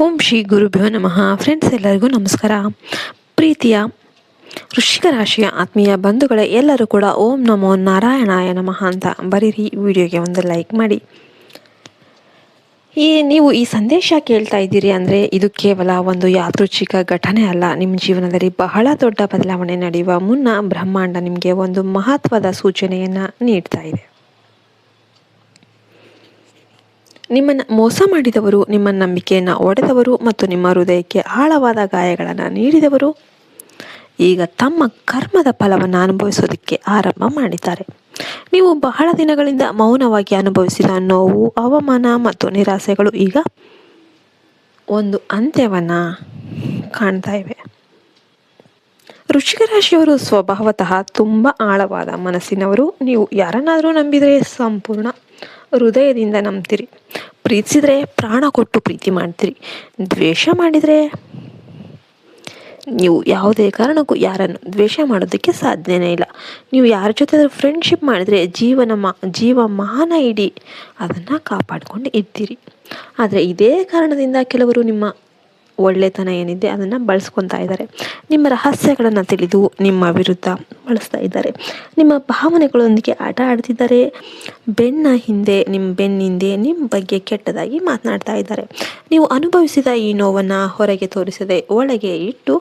ಓಂ ಶ್ರೀ ಗುರುಭ್ಯೋ ನಮಃ. ಫ್ರೆಂಡ್ಸ್, ಎಲ್ಲರಿಗೂ ನಮಸ್ಕಾರ. ಪ್ರೀತಿಯ ವೃಶ್ಚಿಕ ರಾಶಿಯ ಆತ್ಮೀಯ ಬಂಧುಗಳೇ, ಎಲ್ಲರೂ ಕೂಡ ಓಂ ನಮೋ ನಾರಾಯಣಾಯ ನಮಃ ಅಂತ ಬರೀರಿ. ವಿಡಿಯೋಗೆ ಒಂದು ಲೈಕ್ ಮಾಡಿ. ನೀವು ಈ ಸಂದೇಶ ಕೇಳ್ತಾ ಇದ್ದೀರಿ ಅಂದರೆ ಇದು ಕೇವಲ ಒಂದು ಯಾದೃಚ್ಛಿಕ ಘಟನೆ ಅಲ್ಲ. ನಿಮ್ಮ ಜೀವನದಲ್ಲಿ ಬಹಳ ದೊಡ್ಡ ಬದಲಾವಣೆ ನಡೆಯುವ ಮುನ್ನ ಬ್ರಹ್ಮಾಂಡ ನಿಮಗೆ ಒಂದು ಮಹತ್ವದ ಸೂಚನೆಯನ್ನು ನೀಡ್ತಾ ಇದೆ. ನಿಮ್ಮನ್ನು ಮೋಸ ಮಾಡಿದವರು, ನಿಮ್ಮ ನಂಬಿಕೆಯನ್ನು ಒಡೆದವರು ಮತ್ತು ನಿಮ್ಮ ಹೃದಯಕ್ಕೆ ಆಳವಾದ ಗಾಯಗಳನ್ನು ನೀಡಿದವರು ಈಗ ತಮ್ಮ ಕರ್ಮದ ಫಲವನ್ನು ಅನುಭವಿಸೋದಕ್ಕೆ ಆರಂಭ ಮಾಡಿದ್ದಾರೆ. ನೀವು ಬಹಳ ದಿನಗಳಿಂದ ಮೌನವಾಗಿ ಅನುಭವಿಸಿದ ನೋವು, ಅವಮಾನ ಮತ್ತು ನಿರಾಸೆಗಳು ಈಗ ಒಂದು ಅಂತ್ಯವನ್ನು ಕಾಣ್ತಾ ಇವೆ. ವೃಶ್ಚಿಕ ರಾಶಿಯವರು ಸ್ವಭಾವತಃ ತುಂಬ ಆಳವಾದ ಮನಸ್ಸಿನವರು. ನೀವು ಯಾರನ್ನಾದರೂ ನಂಬಿದರೆ ಸಂಪೂರ್ಣ ಹೃದಯದಿಂದ ನಂಬ್ತೀರಿ. ಪ್ರೀತಿಸಿದರೆ ಪ್ರಾಣ ಕೊಟ್ಟು ಪ್ರೀತಿ ಮಾಡ್ತೀರಿ. ದ್ವೇಷ ಮಾಡಿದರೆ ನೀವು ಯಾವುದೇ ಕಾರಣಕ್ಕೂ ಯಾರನ್ನು ದ್ವೇಷ ಮಾಡೋದಕ್ಕೆ ಸಾಧ್ಯನೇ ಇಲ್ಲ. ನೀವು ಯಾರ ಜೊತೆ ಫ್ರೆಂಡ್ಶಿಪ್ ಮಾಡಿದರೆ ಜೀವಮಾನ ಇಡೀ ಅದನ್ನು ಕಾಪಾಡಿಕೊಂಡು ಇರ್ತೀರಿ. ಆದರೆ ಇದೇ ಕಾರಣದಿಂದ ಕೆಲವರು ನಿಮ್ಮ ಒಳ್ಳೆತನ ಏನಿದೆ ಅದನ್ನು ಬಳಸ್ಕೊತಾ ಇದ್ದಾರೆ. ನಿಮ್ಮ ರಹಸ್ಯಗಳನ್ನು ತಿಳಿದು ನಿಮ್ಮ ವಿರುದ್ಧ ಬಳಸ್ತಾ ಇದ್ದಾರೆ. ನಿಮ್ಮ ಭಾವನೆಗಳೊಂದಿಗೆ ಆಟ ಆಡ್ತಿದ್ದಾರೆ. ಬೆನ್ನಿಂದೆ ನಿಮ್ಮ ಬಗ್ಗೆ ಕೆಟ್ಟದಾಗಿ ಮಾತನಾಡ್ತಾ ಇದ್ದಾರೆ. ನೀವು ಅನುಭವಿಸಿದ ಈ ನೋವನ್ನು ಹೊರಗೆ ತೋರಿಸದೆ ಒಳಗೆ ಇಟ್ಟು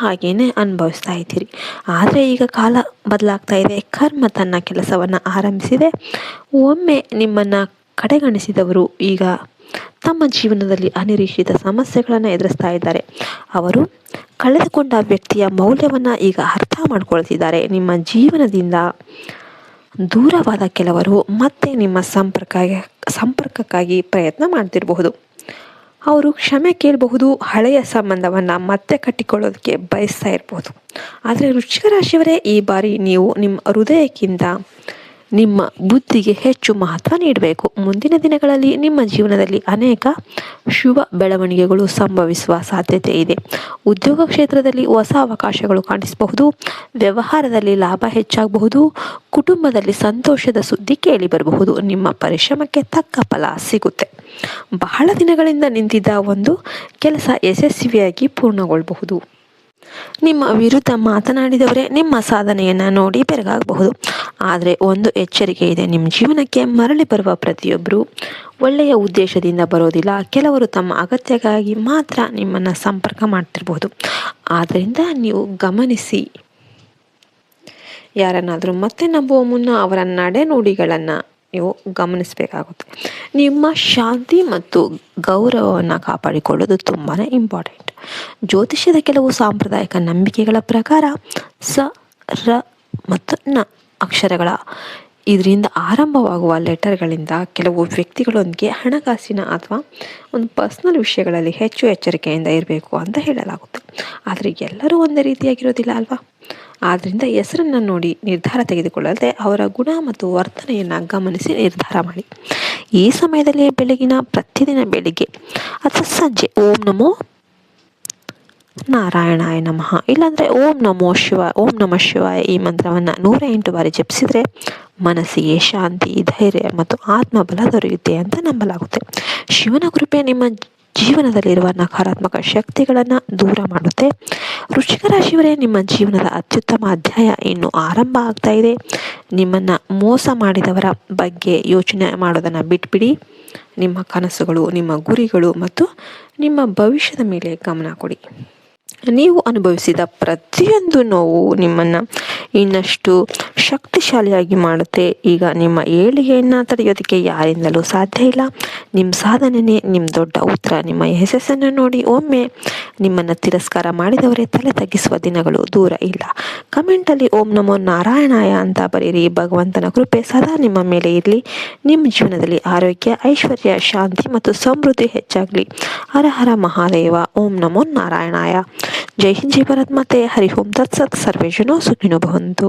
ಹಾಗೇನೆ ಅನುಭವಿಸ್ತಾ ಇದ್ದೀರಿ. ಆದರೆ ಈಗ ಕಾಲ ಬದಲಾಗ್ತಾ ಇದೆ. ಕರ್ಮ ತನ್ನ ಕೆಲಸವನ್ನು ಆರಂಭಿಸಿದೆ. ಒಮ್ಮೆ ನಿಮ್ಮನ್ನು ಕಡೆಗಣಿಸಿದವರು ಈಗ ತಮ್ಮ ಜೀವನದಲ್ಲಿ ಅನಿರೀಕ್ಷಿತ ಸಮಸ್ಯೆಗಳನ್ನು ಎದುರಿಸ್ತಾ ಇದ್ದಾರೆ. ಅವರು ಕಳೆದುಕೊಂಡ ವ್ಯಕ್ತಿಯ ಮೌಲ್ಯವನ್ನು ಈಗ ಅರ್ಥ ಮಾಡ್ಕೊಳ್ತಿದ್ದಾರೆ. ನಿಮ್ಮ ಜೀವನದಿಂದ ದೂರವಾದ ಕೆಲವರು ಮತ್ತೆ ನಿಮ್ಮ ಸಂಪರ್ಕಕ್ಕಾಗಿ ಪ್ರಯತ್ನ ಮಾಡ್ತಿರಬಹುದು. ಅವರು ಕ್ಷಮೆ ಕೇಳಬಹುದು. ಹಳೆಯ ಸಂಬಂಧವನ್ನು ಮತ್ತೆ ಕಟ್ಟಿಕೊಳ್ಳೋದಕ್ಕೆ ಬಯಸ್ತಾ ಇರಬಹುದು. ಆದರೆ ವೃಶ್ಚಿಕ ರಾಶಿಯವರೇ, ಈ ಬಾರಿ ನೀವು ನಿಮ್ಮ ಹೃದಯಕ್ಕಿಂತ ನಿಮ್ಮ ಬುದ್ಧಿಗೆ ಹೆಚ್ಚು ಮಹತ್ವ ನೀಡಬೇಕು. ಮುಂದಿನ ದಿನಗಳಲ್ಲಿ ನಿಮ್ಮ ಜೀವನದಲ್ಲಿ ಅನೇಕ ಶುಭ ಬೆಳವಣಿಗೆಗಳು ಸಂಭವಿಸುವ ಸಾಧ್ಯತೆ ಇದೆ. ಉದ್ಯೋಗ ಕ್ಷೇತ್ರದಲ್ಲಿ ಹೊಸ ಅವಕಾಶಗಳು ಕಾಣಿಸಬಹುದು. ವ್ಯವಹಾರದಲ್ಲಿ ಲಾಭ ಹೆಚ್ಚಾಗಬಹುದು. ಕುಟುಂಬದಲ್ಲಿ ಸಂತೋಷದ ಸುದ್ದಿ ಕೇಳಿ ಬರಬಹುದು. ನಿಮ್ಮ ಪರಿಶ್ರಮಕ್ಕೆ ತಕ್ಕ ಫಲ ಸಿಗುತ್ತೆ. ಬಹಳ ದಿನಗಳಿಂದ ನಿಂತಿದ್ದ ಒಂದು ಕೆಲಸ ಯಶಸ್ವಿಯಾಗಿ ಪೂರ್ಣಗೊಳ್ಳಬಹುದು. ನಿಮ್ಮ ವಿರುದ್ಧ ಮಾತನಾಡಿದವರೇ ನಿಮ್ಮ ಸಾಧನೆಯನ್ನು ನೋಡಿ ಬೆರಗಾಗಬಹುದು. ಆದರೆ ಒಂದು ಎಚ್ಚರಿಕೆ ಇದೆ. ನಿಮ್ಮ ಜೀವನಕ್ಕೆ ಮರಳಿ ಬರುವ ಪ್ರತಿಯೊಬ್ಬರು ಒಳ್ಳೆಯ ಉದ್ದೇಶದಿಂದ ಬರೋದಿಲ್ಲ. ಕೆಲವರು ತಮ್ಮ ಅಗತ್ಯಕ್ಕಾಗಿ ಮಾತ್ರ ನಿಮ್ಮನ್ನು ಸಂಪರ್ಕ ಮಾಡ್ತಿರ್ಬೋದು. ಆದ್ದರಿಂದ ನೀವು ಗಮನಿಸಿ. ಯಾರನ್ನಾದರೂ ಮತ್ತೆ ನಂಬುವ ಮುನ್ನ ಅವರ ನಡೆನುಡಿಗಳನ್ನು ನೀವು ಗಮನಿಸಬೇಕಾಗುತ್ತೆ. ನಿಮ್ಮ ಶಾಂತಿ ಮತ್ತು ಗೌರವವನ್ನು ಕಾಪಾಡಿಕೊಳ್ಳೋದು ತುಂಬಾ ಇಂಪಾರ್ಟೆಂಟ್. ಜ್ಯೋತಿಷ್ಯದ ಕೆಲವು ಸಾಂಪ್ರದಾಯಿಕ ನಂಬಿಕೆಗಳ ಪ್ರಕಾರ ಸ, ರ ಮತ್ತು ನ ಅಕ್ಷರಗಳ ಇದರಿಂದ ಆರಂಭವಾಗುವ ಲೆಟರ್ಗಳಿಂದ ಕೆಲವು ವ್ಯಕ್ತಿಗಳೊಂದಿಗೆ ಹಣಕಾಸಿನ ಅಥವಾ ಒಂದು ಪರ್ಸ್ನಲ್ ವಿಷಯಗಳಲ್ಲಿ ಹೆಚ್ಚು ಎಚ್ಚರಿಕೆಯಿಂದ ಇರಬೇಕು ಅಂತ ಹೇಳಲಾಗುತ್ತೆ. ಆದರೆ ಎಲ್ಲರೂ ಒಂದೇ ರೀತಿಯಾಗಿರೋದಿಲ್ಲ ಅಲ್ವಾ? ಆದ್ದರಿಂದ ಹೆಸರನ್ನು ನೋಡಿ ನಿರ್ಧಾರ ತೆಗೆದುಕೊಳ್ಳದೆ ಅವರ ಗುಣ ಮತ್ತು ವರ್ತನೆಯನ್ನು ಗಮನಿಸಿ ನಿರ್ಧಾರ ಮಾಡಿ. ಈ ಸಮಯದಲ್ಲಿ ಪ್ರತಿದಿನ ಬೆಳಿಗ್ಗೆ ಅಥವಾ ಸಂಜೆ ಓಂ ನಮೋ ನಾರಾಯಣಾಯ ನಮಃ ಇಲ್ಲಾಂದರೆ ಓಂ ನಮಃ ಶಿವಾಯ ಈ ಮಂತ್ರವನ್ನು 108 ಬಾರಿ ಜಪಿಸಿದರೆ ಮನಸ್ಸಿಗೆ ಶಾಂತಿ, ಧೈರ್ಯ ಮತ್ತು ಆತ್ಮಬಲ ದೊರೆಯುತ್ತೆ ಅಂತ ನಂಬಲಾಗುತ್ತೆ. ಶಿವನ ಕೃಪೆ ನಿಮ್ಮ ಜೀವನದಲ್ಲಿರುವ ನಕಾರಾತ್ಮಕ ಶಕ್ತಿಗಳನ್ನು ದೂರ ಮಾಡುತ್ತೆ. ವೃಶ್ಚಿಕ ರಾಶಿಯವರೇ, ನಿಮ್ಮ ಜೀವನದ ಅತ್ಯುತ್ತಮ ಅಧ್ಯಾಯ ಇನ್ನು ಆರಂಭ ಆಗ್ತಾ ಇದೆ. ನಿಮ್ಮನ್ನು ಮೋಸ ಮಾಡಿದವರ ಬಗ್ಗೆ ಯೋಚನೆ ಮಾಡೋದನ್ನು ಬಿಟ್ಬಿಡಿ. ನಿಮ್ಮ ಕನಸುಗಳು, ನಿಮ್ಮ ಗುರಿಗಳು ಮತ್ತು ನಿಮ್ಮ ಭವಿಷ್ಯದ ಮೇಲೆ ಗಮನ ಕೊಡಿ. ನೀವು ಅನುಭವಿಸಿದ ಪ್ರತಿಯೊಂದು ನೋವು ನಿಮ್ಮನ್ನು ಇನ್ನಷ್ಟು ಶಕ್ತಿಶಾಲಿಯಾಗಿ ಮಾಡುತ್ತೆ. ಈಗ ನಿಮ್ಮ ಏಳಿಗೆಯನ್ನು ತಡೆಯೋದಕ್ಕೆ ಯಾರಿಂದಲೂ ಸಾಧ್ಯ ಇಲ್ಲ. ನಿಮ್ಮ ಸಾಧನೆಯೇ ನಿಮ್ಮ ದೊಡ್ಡ ಉತ್ತರ. ನಿಮ್ಮ ಯಶಸ್ಸನ್ನು ನೋಡಿ ಒಮ್ಮೆ ನಿಮ್ಮನ್ನು ತಿರಸ್ಕಾರ ಮಾಡಿದವರೇ ತಲೆ ತಗ್ಗಿಸುವ ದಿನಗಳು ದೂರ ಇಲ್ಲ. ಕಮೆಂಟಲ್ಲಿ ಓಂ ನಮೋ ನಾರಾಯಣಾಯ ಅಂತ ಬರೀರಿ. ಭಗವಂತನ ಕೃಪೆ ಸದಾ ನಿಮ್ಮ ಮೇಲೆ ಇರಲಿ. ನಿಮ್ಮ ಜೀವನದಲ್ಲಿ ಆರೋಗ್ಯ, ಐಶ್ವರ್ಯ, ಶಾಂತಿ ಮತ್ತು ಸಮೃದ್ಧಿ ಹೆಚ್ಚಾಗಲಿ. ಹರ ಹರ ಮಹಾದೇವ. ಓಂ ನಮೋ ನಾರಾಯಣಾಯ. ಜೈ ಹಿಂದ್, ಜೈ ಭಾರತ್ ಮಾತೆ. ಹರಿ ಓಂ ತತ್ಸತ್. ಸರ್ವೇ ಜನೋ ಸುಖಿನೋ ಭವಂತು.